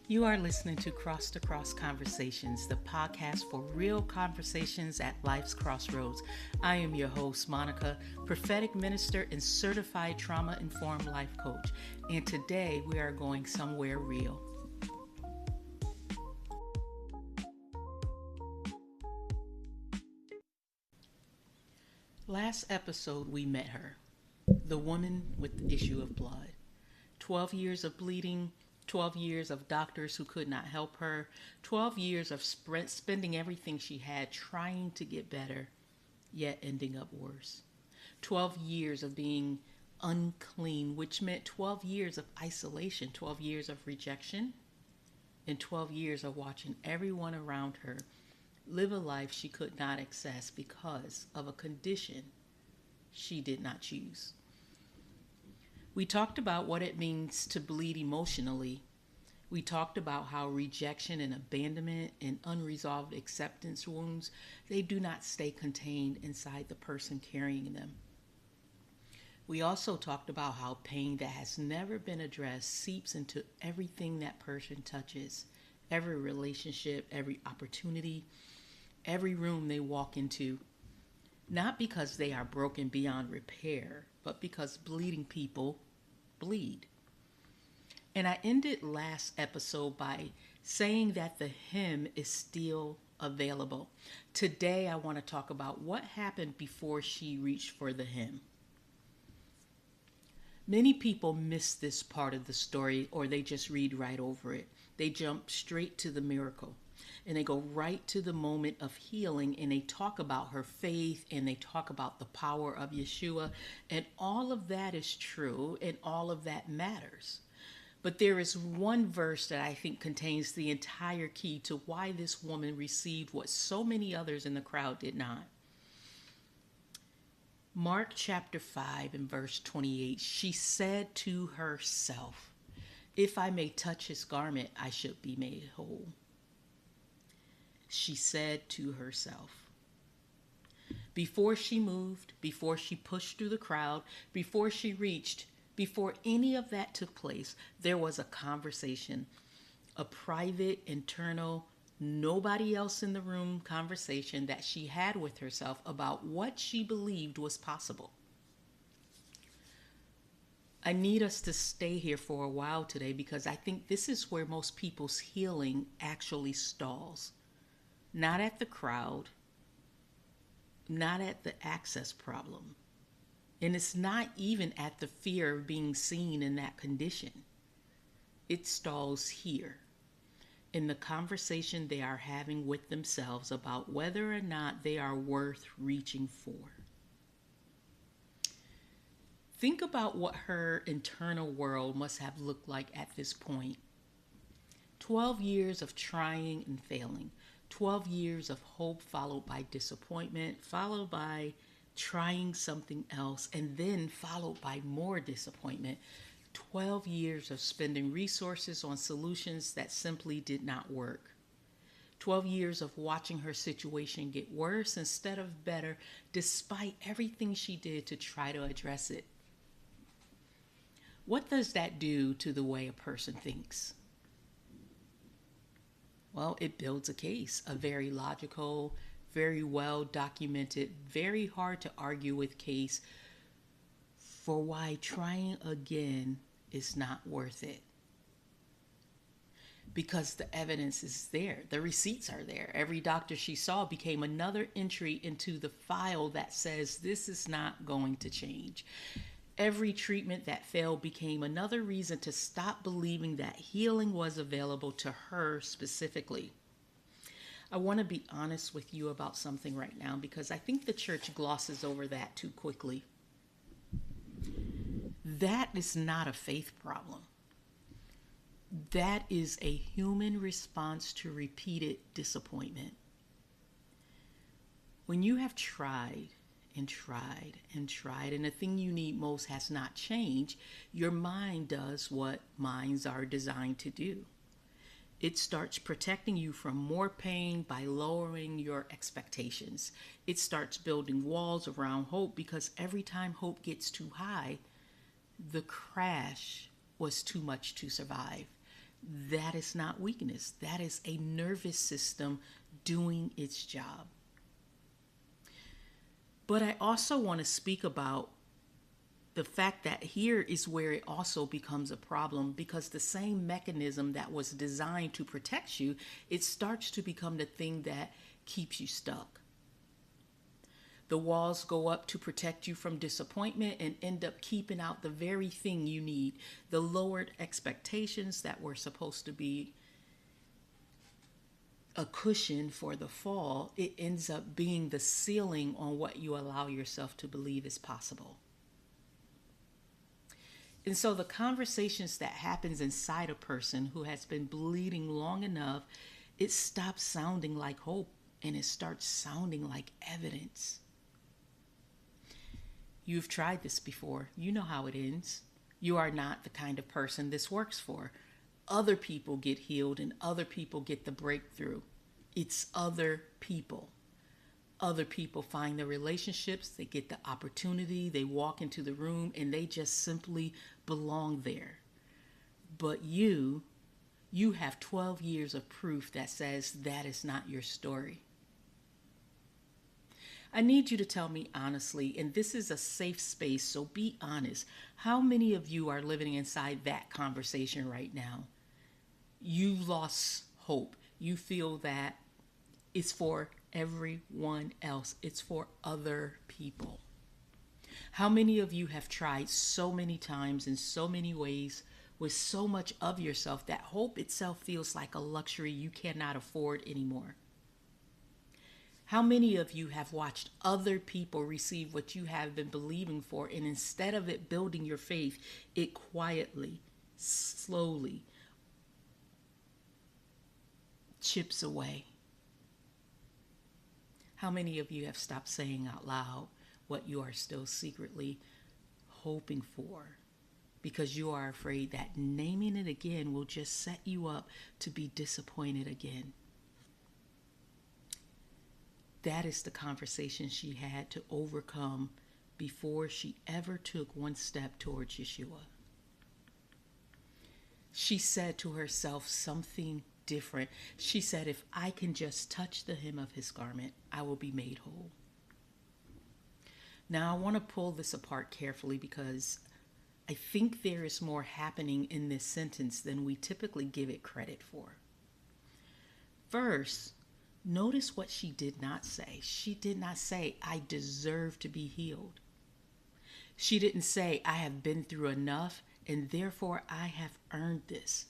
You are listening to Cross to Cross Conversations, the podcast for real conversations at life's crossroads. I am your host, Monica, prophetic minister and certified trauma informed life coach. And today we are going somewhere real. Last episode, we met her, the woman with the issue of blood. 12 years of bleeding, 12 years of doctors who could not help her, 12 years of spending everything she had trying to get better, yet ending up worse. 12 years of being unclean, which meant 12 years of isolation, 12 years of rejection, and 12 years of watching everyone around her live a life she could not access because of a condition she did not choose. We talked about what it means to bleed emotionally. We talked about how rejection and abandonment and unresolved acceptance wounds, they do not stay contained inside the person carrying them. We also talked about how pain that has never been addressed seeps into everything that person touches, every relationship, every opportunity, every room they walk into. Not because they are broken beyond repair, but because bleeding people bleed. And I ended last episode by saying that the hymn is still available. Today I want to talk about what happened before she reached for the hymn. Many people miss this part of the story, or they just read right over it. They jump straight to the miracle. And they go right to the moment of healing, and they talk about her faith, and they talk about the power of Yeshua, and all of that is true, and all of that matters. But there is one verse that I think contains the entire key to why this woman received what so many others in the crowd did not. Mark chapter 5 and verse 28, she said to herself, "If I may touch his garment, I should be made whole." She said to herself. Before she moved, before she pushed through the crowd, before she reached, before any of that took place, there was a conversation, a private, internal, nobody else in the room conversation that she had with herself about what she believed was possible. I need us to stay here for a while today because I think this is where most people's healing actually stalls. Not at the crowd, not at the access problem. And it's not even at the fear of being seen in that condition. It stalls here, in the conversation they are having with themselves about whether or not they are worth reaching for. Think about what her internal world must have looked like at this point. 12 years of trying and failing. 12 years of hope followed by disappointment, followed by trying something else, and then followed by more disappointment. 12 years of spending resources on solutions that simply did not work. 12 years of watching her situation get worse instead of better, despite everything she did to try to address it. What does that do to the way a person thinks? Well, it builds a case, a very logical, very well documented, very hard to argue with case for why trying again is not worth it. Because the evidence is there, the receipts are there. Every doctor she saw became another entry into the file that says this is not going to change. Every treatment that failed became another reason to stop believing that healing was available to her specifically. I want to be honest with you about something right now because I think the church glosses over that too quickly. That is not a faith problem. That is a human response to repeated disappointment. When you have tried and tried and tried, and the thing you need most has not changed, your mind does what minds are designed to do. It starts protecting you from more pain by lowering your expectations. It starts building walls around hope because every time hope gets too high, the crash was too much to survive. That is not weakness. That is a nervous system doing its job. But I also want to speak about the fact that here is where it also becomes a problem, because the same mechanism that was designed to protect you, it starts to become the thing that keeps you stuck. The walls go up to protect you from disappointment and end up keeping out the very thing you need. The lowered expectations that were supposed to be a cushion for the fall, it ends up being the ceiling on what you allow yourself to believe is possible. And so the conversations that happens inside a person who has been bleeding long enough, it stops sounding like hope and it starts sounding like evidence. You've tried this before. You know how it ends. You are not the kind of person this works for. Other people get healed and other people get the breakthrough. It's other people. Other people find the relationships, they get the opportunity, they walk into the room and they just simply belong there. But you have 12 years of proof that says that is not your story. I need you to tell me honestly, and this is a safe space, so be honest. How many of you are living inside that conversation right now? You lost hope. You feel that it's for everyone else. It's for other people. How many of you have tried so many times in so many ways with so much of yourself that hope itself feels like a luxury you cannot afford anymore? How many of you have watched other people receive what you have been believing for, and instead of it building your faith, it quietly, slowly chips away? How many of you have stopped saying out loud what you are still secretly hoping for because you are afraid that naming it again will just set you up to be disappointed again? That is the conversation she had to overcome before she ever took one step towards Yeshua. She said to herself something different. She said, if I can just touch the hem of his garment, I will be made whole. Now, I want to pull this apart carefully because I think there is more happening in this sentence than we typically give it credit for. First, notice what she did not say. She did not say, I deserve to be healed. She didn't say, I have been through enough and therefore I have earned this.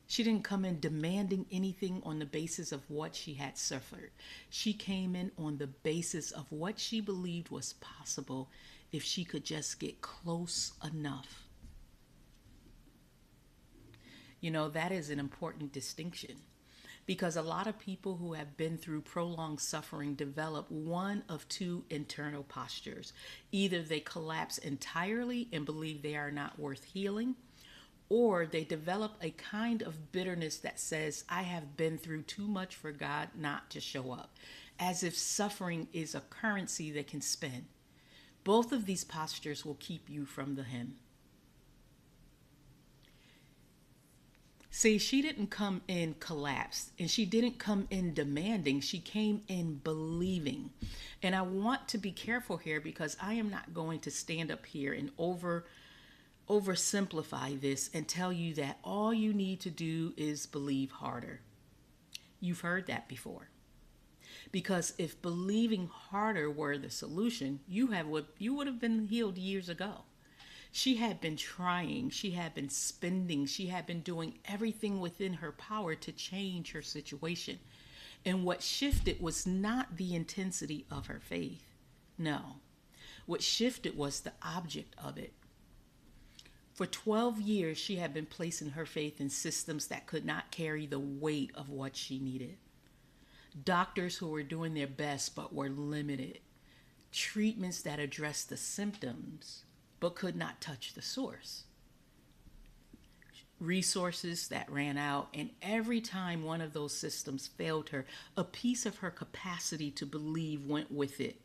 She didn't come in demanding anything on the basis of what she had suffered. She came in on the basis of what she believed was possible if she could just get close enough. You know, that is an important distinction, because a lot of people who have been through prolonged suffering develop one of two internal postures. Either they collapse entirely and believe they are not worth healing, or they develop a kind of bitterness that says, I have been through too much for God not to show up, as if suffering is a currency they can spend. Both of these postures will keep you from the Him. See, she didn't come in collapsed, and she didn't come in demanding. She came in believing. And I want to be careful here, because I am not going to stand up here and oversimplify this and tell you that all you need to do is believe harder. You've heard that before. Because if believing harder were the solution, you would have been healed years ago. She had been trying, she had been spending, she had been doing everything within her power to change her situation. And what shifted was not the intensity of her faith. No. What shifted was the object of it. For 12 years, she had been placing her faith in systems that could not carry the weight of what she needed. Doctors who were doing their best but were limited. Treatments that addressed the symptoms but could not touch the source. Resources that ran out, and every time one of those systems failed her, a piece of her capacity to believe went with it.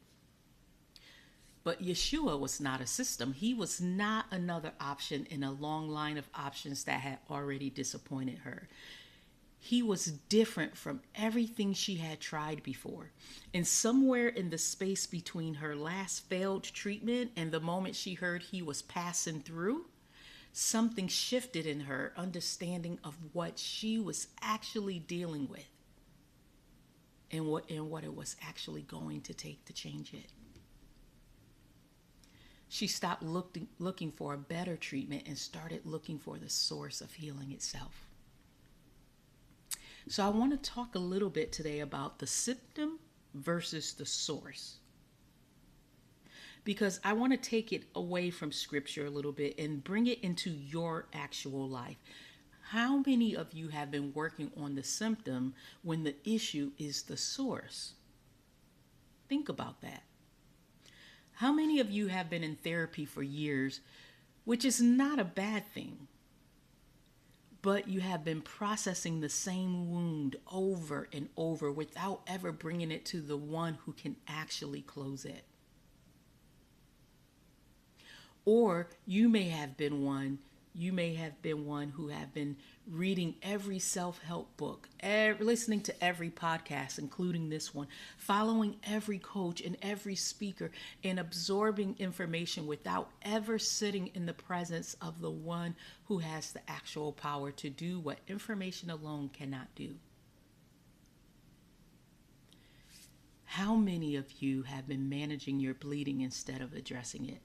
But Yeshua was not a system. He was not another option in a long line of options that had already disappointed her. He was different from everything she had tried before. And somewhere in the space between her last failed treatment and the moment she heard he was passing through, something shifted in her understanding of what she was actually dealing with and what it was actually going to take to change it. She stopped looking for a better treatment and started looking for the source of healing itself. So I want to talk a little bit today about the symptom versus the source, because I want to take it away from scripture a little bit and bring it into your actual life. How many of you have been working on the symptom when the issue is the source? Think about that. How many of you have been in therapy for years, which is not a bad thing, but you have been processing the same wound over and over without ever bringing it to the one who can actually close it? Or you may have been one who have been reading every self-help book, listening to every podcast, including this one, following every coach and every speaker, and absorbing information without ever sitting in the presence of the one who has the actual power to do what information alone cannot do. How many of you have been managing your bleeding instead of addressing it?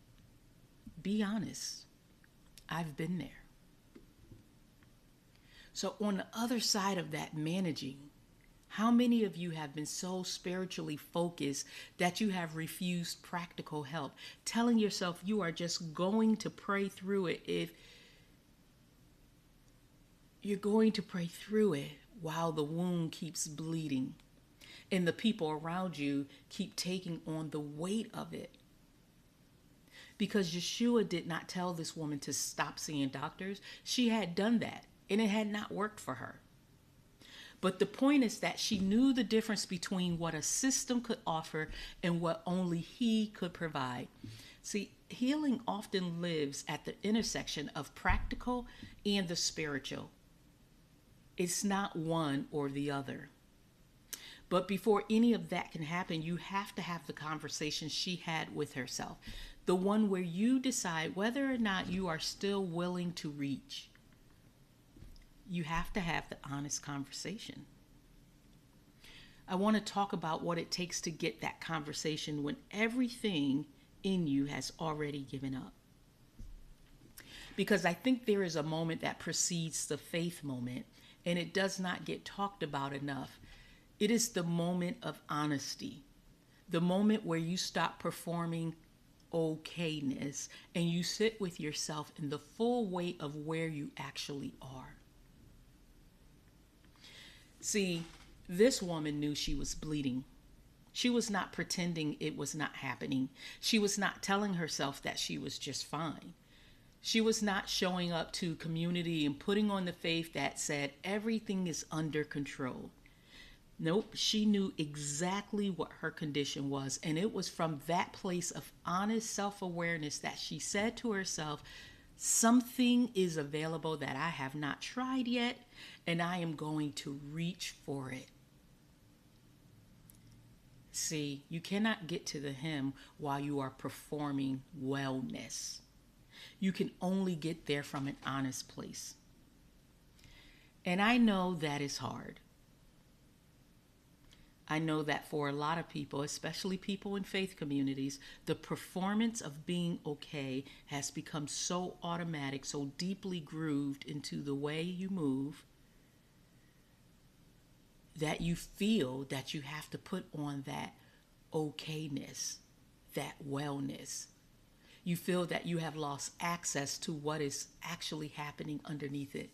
Be honest. I've been there. So on the other side of that managing, how many of you have been so spiritually focused that you have refused practical help, telling yourself you are just going to pray through it if you're going to pray through it while the wound keeps bleeding and the people around you keep taking on the weight of it? Because Yeshua did not tell this woman to stop seeing doctors. She had done that, and it had not worked for her. But the point is that she knew the difference between what a system could offer and what only he could provide. See, healing often lives at the intersection of practical and the spiritual. It's not one or the other. But before any of that can happen, you have to have the conversation she had with herself. The one where you decide whether or not you are still willing to reach. You have to have the honest conversation. I want to talk about what it takes to get that conversation when everything in you has already given up. Because I think there is a moment that precedes the faith moment, and it does not get talked about enough. It is the moment of honesty. The moment where you stop performing okayness and you sit with yourself in the full weight of where you actually are. See, this woman knew she was bleeding. She was not pretending it was not happening. She was not telling herself that she was just fine. She was not showing up to community and putting on the faith that said everything is under control. Nope, she knew exactly what her condition was, and it was from that place of honest self-awareness that she said to herself, something is available that I have not tried yet, and I am going to reach for it. See, you cannot get to the Him while you are performing wellness. You can only get there from an honest place. And I know that is hard. I know that for a lot of people, especially people in faith communities, the performance of being okay has become so automatic, so deeply grooved into the way you move, that you feel that you have to put on that okayness, that wellness. You feel that you have lost access to what is actually happening underneath it.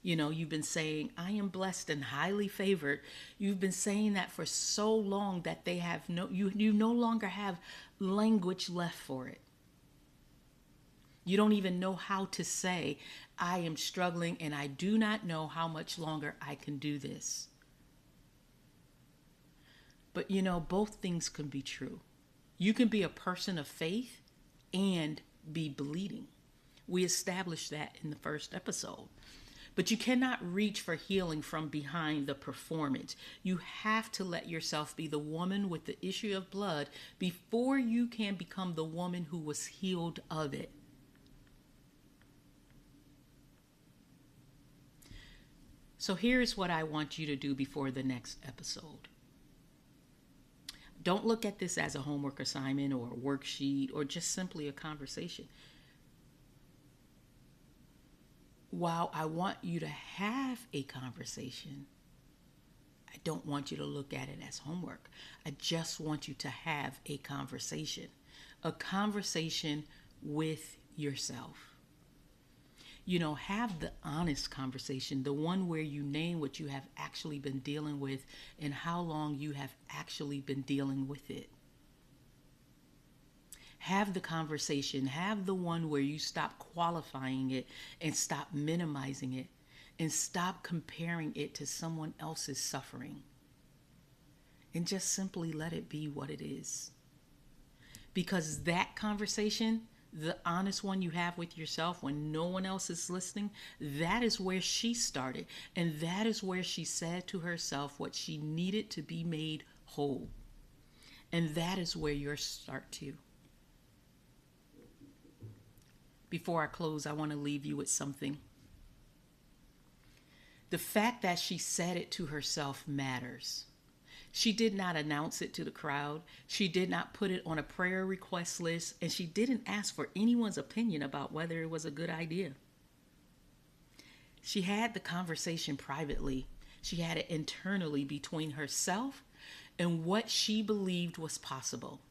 You know, you've been saying, I am blessed and highly favored. You've been saying that for so long that they have you no longer have language left for it. You don't even know how to say, I am struggling and I do not know how much longer I can do this. But you know, both things can be true. You can be a person of faith and be bleeding. We established that in the first episode. But you cannot reach for healing from behind the performance. You have to let yourself be the woman with the issue of blood before you can become the woman who was healed of it. So here's what I want you to do before the next episode. Don't look at this as a homework assignment or a worksheet or just simply a conversation. While I want you to have a conversation, I don't want you to look at it as homework. I just want you to have a conversation with yourself. Have the honest conversation, the one where you name what you have actually been dealing with and how long you have actually been dealing with it. Have the conversation, have the one where you stop qualifying it and stop minimizing it and stop comparing it to someone else's suffering. And just simply let it be what it is. Because that conversation, the honest one you have with yourself when no one else is listening, that is where she started. And that is where she said to herself what she needed to be made whole. And that is where yours start too. Before I close, I want to leave you with something. The fact that she said it to herself matters. She did not announce it to the crowd. She did not put it on a prayer request list, and she didn't ask for anyone's opinion about whether it was a good idea. She had the conversation privately. She had it internally between herself and what she believed was possible.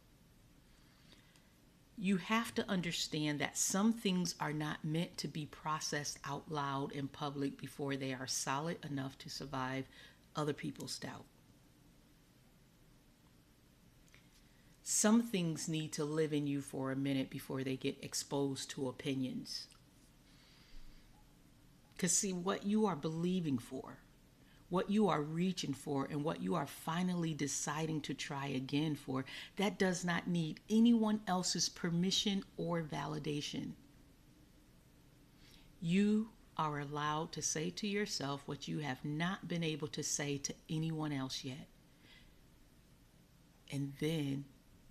You have to understand that some things are not meant to be processed out loud in public before they are solid enough to survive other people's doubt. Some things need to live in you for a minute before they get exposed to opinions. Because see, what you are believing for, what you are reaching for, and what you are finally deciding to try again for, that does not need anyone else's permission or validation. You are allowed to say to yourself what you have not been able to say to anyone else yet. And then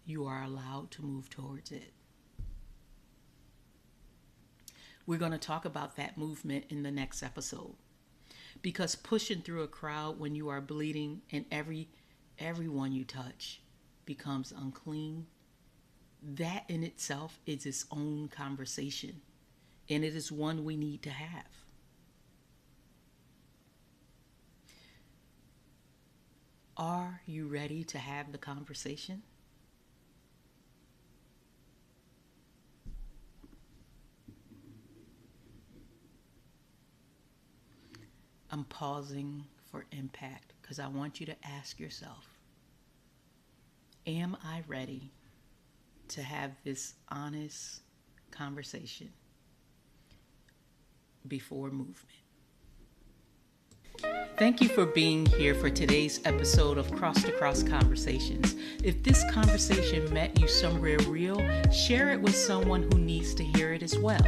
you are allowed to move towards it. We're going to talk about that movement in the next episode. Because pushing through a crowd when you are bleeding and everyone you touch becomes unclean, that in itself is its own conversation. And it is one we need to have. Are you ready to have the conversation? I'm pausing for impact because I want you to ask yourself, am I ready to have this honest conversation before movement? Thank you for being here for today's episode of Cross to Cross Conversations. If this conversation met you somewhere real, share it with someone who needs to hear it as well.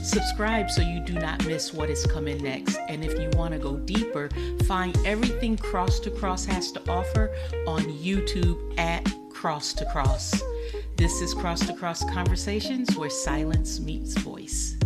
Subscribe so you do not miss what is coming next. And if you want to go deeper, find everything Cross to Cross has to offer on YouTube at Cross to Cross. This is Cross to Cross Conversations, where silence meets voice.